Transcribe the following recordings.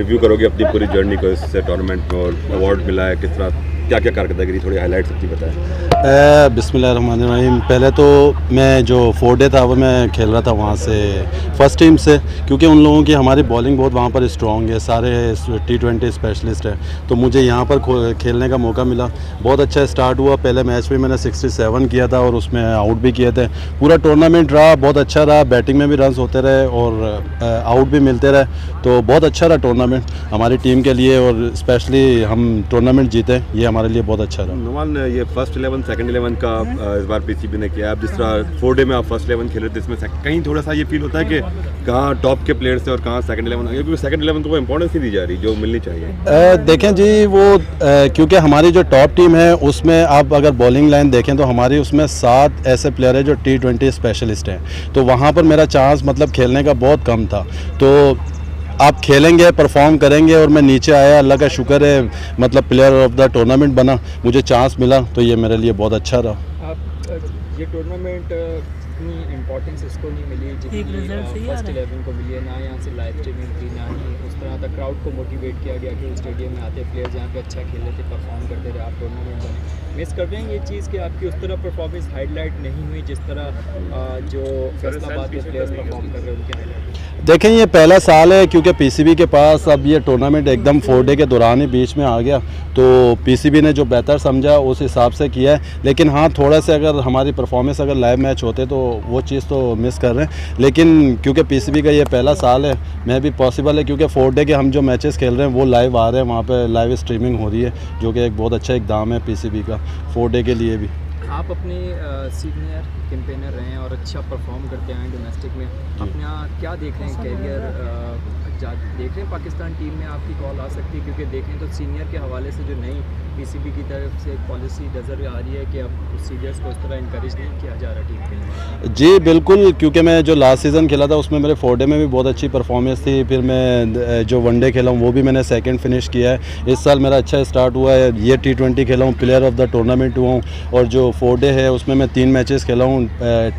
Review करोगे अपनी पूरी जर्नी को इस टूर्नामेंट में और अवार्ड मिला है, किस तरह क्या क्या कारकर्दगी, थोड़ी हाईलाइट सकती बताएं। बिस्मिल्लाहिर्रहमानिर्रहीम। पहले तो मैं जो 4 डे था वो मैं खेल रहा था वहाँ से फ़र्स्ट टीम से, क्योंकि उन लोगों की हमारी बॉलिंग बहुत वहाँ पर स्ट्रॉन्ग है, सारे T20 स्पेशलिस्ट हैं, तो मुझे यहाँ पर खेलने का मौका मिला। बहुत अच्छा स्टार्ट हुआ। पहले मैच में मैंने 67 किया था और उसमें आउट भी किए थे। पूरा टूर्नामेंट रहा, बहुत अच्छा रहा। बैटिंग में भी रन होते रहे और आउट भी मिलते रहे, तो बहुत अच्छा रहा टूर्नामेंट हमारी टीम के लिए, और स्पेशली हम टूर्नामेंट जीते, ये हमारे लिए बहुत अच्छा रहा। नुमान, ये फर्स्ट 11 सेकंड 11 का इस बार पीसीबी ने किया। अब जिस तरह 4 डे में आप फर्स्ट 11 खेल रहे थे, इसमें कहीं थोड़ा सा ये फील होता है कि कहाँ टॉप के प्लेयर्स हैं और कहाँ सेकंड 11 आ गए, क्योंकि सेकंड 11 को वो इंपॉर्टेंस नहीं दी जा रही जो मिलनी चाहिए। देखें जी, वो क्योंकि हमारी जो टॉप टीम है उसमें आप अगर बॉलिंग लाइन देखें तो हमारी उसमें 7 ऐसे प्लेयर हैं जो T20 स्पेशलिस्ट हैं, तो वहाँ पर मेरा चांस मतलब खेलने का बहुत कम था। तो आप खेलेंगे, परफॉर्म करेंगे, और मैं नीचे आया, अल्लाह का शुक्र है, मतलब प्लेयर ऑफ द टूर्नामेंट बना, मुझे चांस मिला, तो ये मेरे लिए बहुत अच्छा रहा। आप ये टूर्नामेंट इतनी इम्पोर्टेंस इसको नहीं मिली जितनी फर्स्ट 11 को मिली है, ना यहाँ से लाइव स्ट्रीमिंग थी, ना ही उस तरह तक क्राउड को मोटिवेट किया गया कि वो स्टेडियम में आते प्लेयर्स यहाँ पे अच्छा खेल रहे थे, परफॉर्म करते रहे, आप टूर्नामेंट बने। मिस कर रहे हैं ये चीज़ कि आपकी उस तरह परफॉर्मेंस हाईलाइट नहीं हुई जिस तरह जो फैसलाबाद के प्लेयर्स परफॉर्म कर रहे हैं उनके हाईलाइट। देखें, ये पहला साल है, क्योंकि पीसीबी के पास अब ये टूर्नामेंट एकदम 4 डे के दौरान ही बीच में आ गया, तो पीसीबी ने जो बेहतर समझा उस हिसाब से किया है। लेकिन हाँ, थोड़ा सा अगर हमारी परफॉर्मेंस अगर लाइव मैच होते तो वो चीज़ तो मिस कर रहे हैं, लेकिन क्योंकि पीसीबी का ये पहला साल है, मैं भी पॉसिबल है, क्योंकि 4 डे के हम जो मैचेस खेल रहे हैं वो लाइव आ रहे हैं, वहाँ पर लाइव स्ट्रीमिंग हो रही है, जो कि एक बहुत अच्छा इक़दाम है पीसीबी का 4 डे के लिए भी। आप अपने सीनियर कैंपेनर रहे हैं और अच्छा परफॉर्म करते हैं डोमेस्टिक में, अपना क्या देख रहे हैं कैरियर देख रहे हैं पाकिस्तान टीम में आपकी कॉल आ सकती है? क्योंकि देखें तो सीनियर के हवाले से जो नई पीसीबी की तरफ से एक पॉलिसी नज़र आ रही है कि अब सीनियर्स को इस तरह इंकरेज नहीं किया जा रहा टीम के लिए। जी बिल्कुल, क्योंकि मैं जो लास्ट सीज़न खेला था उसमें मेरे 4 डे में भी बहुत अच्छी परफॉर्मेंस थी, फिर मैं जो 1 डे खेला हूँ वो भी मैंने सेकंड फिनिश किया है। इस साल मेरा अच्छा स्टार्ट हुआ है, ये T20 खेला हूँ, प्लेयर ऑफ द टूर्नामेंट हुआ हूँ, और जो 4 डे है उसमें मैं 3 मैचेस खेला हूँ,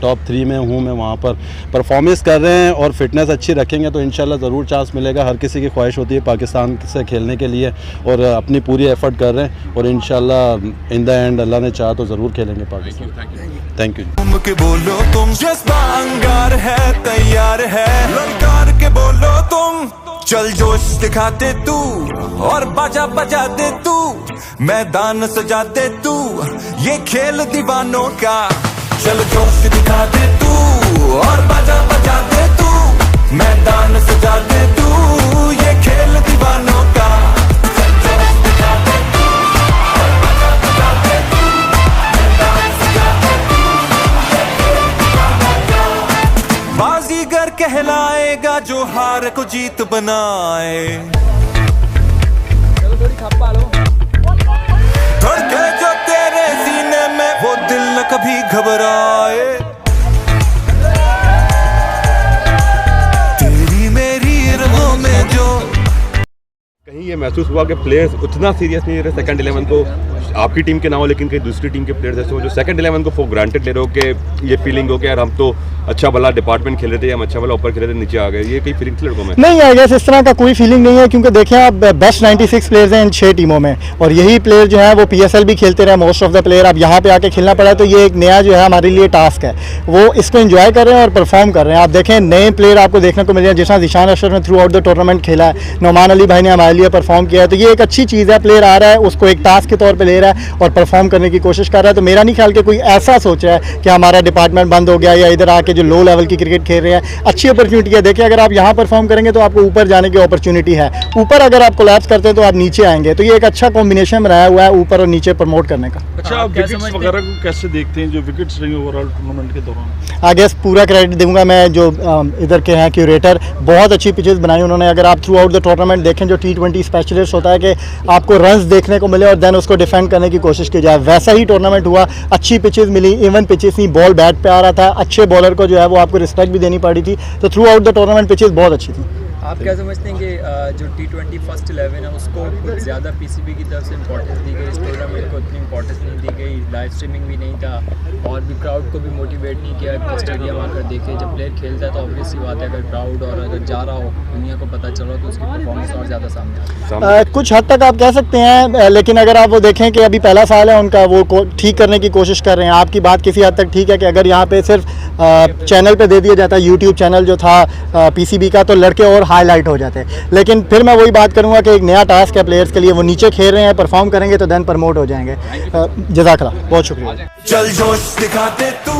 टॉप 3 में हूँ, मैं वहाँ पर परफॉर्मेंस कर रहे हैं, और फिटनेस अच्छी रखेंगे तो इंशाल्लाह ज़रूर चांस मिलेगा। हर किसी की ख्वाहिश होती है पाकिस्तान से खेलने के लिए, और अपनी पूरी एफर्ट कर रहे हैं, और इंशाल्लाह इन द एंड अल्लाह ने चाहा तो ज़रूर खेलेंगे पाकिस्तान। Thank you. तुम के बोलो तुम जज्बा अंगार है, तैयार है, ललकार के बोलो तुम, चल जोश दिखाते तू और बाजा बजा दे तू, मैदान सजा दे तू, ये खेल दीवानों का, चल जोश दिखा दे तू और बाजा बजा दे तू, मैदान सजा दे तू, ये खेल दीवानों का, चल जोश दिखा दे तू और बाजा बजा दे तू, मैदान सजा दे तू, ये खेल दीवानों का। बाजीगर कहलाएगा जो हार को जीत बनाए, चलो थोड़ी खप्पा लो। धड़के जो तेरे सीने में वो दिल न कभी घबराए, तेरी मेरी रगों में जो। कहीं ये महसूस हुआ कि प्लेयर्स उतना सीरियस नहीं ले रहे सेकंड 11 को, आपकी टीम के ना हो लेकिन कहीं दूसरी टीम के प्लेयर्स ऐसे हो जो सेकंड 11 को फॉर ग्रांटेड ले रहे हो, कि ये फीलिंग हो कि यार हम तो अच्छा भला डिपार्टमेंट खेल रहे थे, हम अच्छा भला ऊपर खेल रहे थे, नीचे आ गए, ये कई फीलिंग थी लड़कों में? नहीं, आई गेस इस तरह का कोई फीलिंग नहीं है, क्योंकि देखिए आप बेस्ट 96 प्लेयर्स हैं इन 6 टीमों में, और यही प्लेयर जो है वो PSL भी खेलते रहे मोस्ट ऑफ द प्लेयर। अब यहाँ पे आके खेलना पड़ा, तो ये एक नया जो है हमारे लिए टास्क है, वो इसको एंजॉय कर रहे हैं और परफॉर्म कर रहे हैं। आप देखें नए प्लेयर आपको देखने को मिल रहे हैं, जिस तरह ज़ीशान अशरफ ने थ्रू आउट द टूर्नामेंट खेला है, नौमान अली भाई ने हमारे लिए परफॉर्म किया है, तो ये एक अच्छी चीज़ है। प्लेयर आ रहा है, उसको एक टास्क के तौर पर ले रहा है और परफॉर्म करने की कोशिश कर रहा है। तो मेरा नहीं ख्याल कि कोई ऐसा सोच रहा है कि हमारा डिपार्टमेंट बंद हो गया या इधर आके जो लो लेवल की क्रिकेट खेल रहे हैं। अच्छी अपॉर्चुनिटी है, देखिए अगर आप यहाँ परफॉर्म करेंगे तो आपको ऊपर जाने की अपॉर्चुनिटी है, ऊपर अगर आप कोलैप्स करते हैं तो आप नीचे आएंगे, तो ये एक अच्छा कॉम्बिनेशन बनाया हुआ है ऊपर और नीचे प्रमोट करने का। अच्छा, आप विकेट्स वगैरह को कैसे देखते हैं, जो विकेट्स रही ओवरऑल टूर्नामेंट के दौरान? आगे पूरा क्रेडिट दूंगा मैं जो इधर के हैं क्यूरेटर, बहुत अच्छी पिचेस बनाई उन्होंने। अगर आप थ्रू आउट द टूर्नामेंट देखें, जो T20 स्पेशलिस्ट होता है कि आपको रन्स देखने को मिले और देन उसको डिफेंड करने की कोशिश की जाए, वैसा ही टूर्नामेंट हुआ। अच्छी पिचेस मिली, इवन पिचेस नहीं, बॉल बैट पे आ रहा था, अच्छे बॉलर को जो है वो आपको रिस्पेक्ट भी देनी पड़ी थी, तो through out the tournament pitches बहुत अच्छी थी। आप क्या समझते हैं कि जो T20 फर्स्ट 11 है उसको कुछ ज़्यादा पीसीबी की तरफ से इंपॉर्टेंस दी गई, इस टूर्नामेंट को इतनी इंपॉर्टेंस नहीं दी गई, लाइव स्ट्रीमिंग भी नहीं था और भी क्राउड को भी मोटिवेट नहीं किया कि स्टेडियम आकर देखे। जब प्लेयर खेलता है तो ऑब्वियस सी बात है अगर क्राउड और अगर जा रहा हो दुनिया को पता चला तो उसकी परफॉर्मेंस और ज़्यादा सामने आती है। कुछ हद तक आप कह सकते हैं, लेकिन अगर आप वो देखें कि अभी पहला साल है उनका, वो ठीक करने की कोशिश कर रहे हैं। आपकी बात किसी हद तक ठीक है कि अगर यहाँ पे सिर्फ चैनल पे दे दिया जाता, यूट्यूब चैनल जो था पीसीबी का, तो लड़के और हाईलाइट हो जाते। लेकिन फिर मैं वही बात करूँगा कि एक नया टास्क है प्लेयर्स के लिए, वो नीचे खेल रहे हैं, परफॉर्म करेंगे तो देन प्रमोट हो जाएंगे। जज़ाकल्लाह, बहुत शुक्रिया। चल जोश दिखाते तू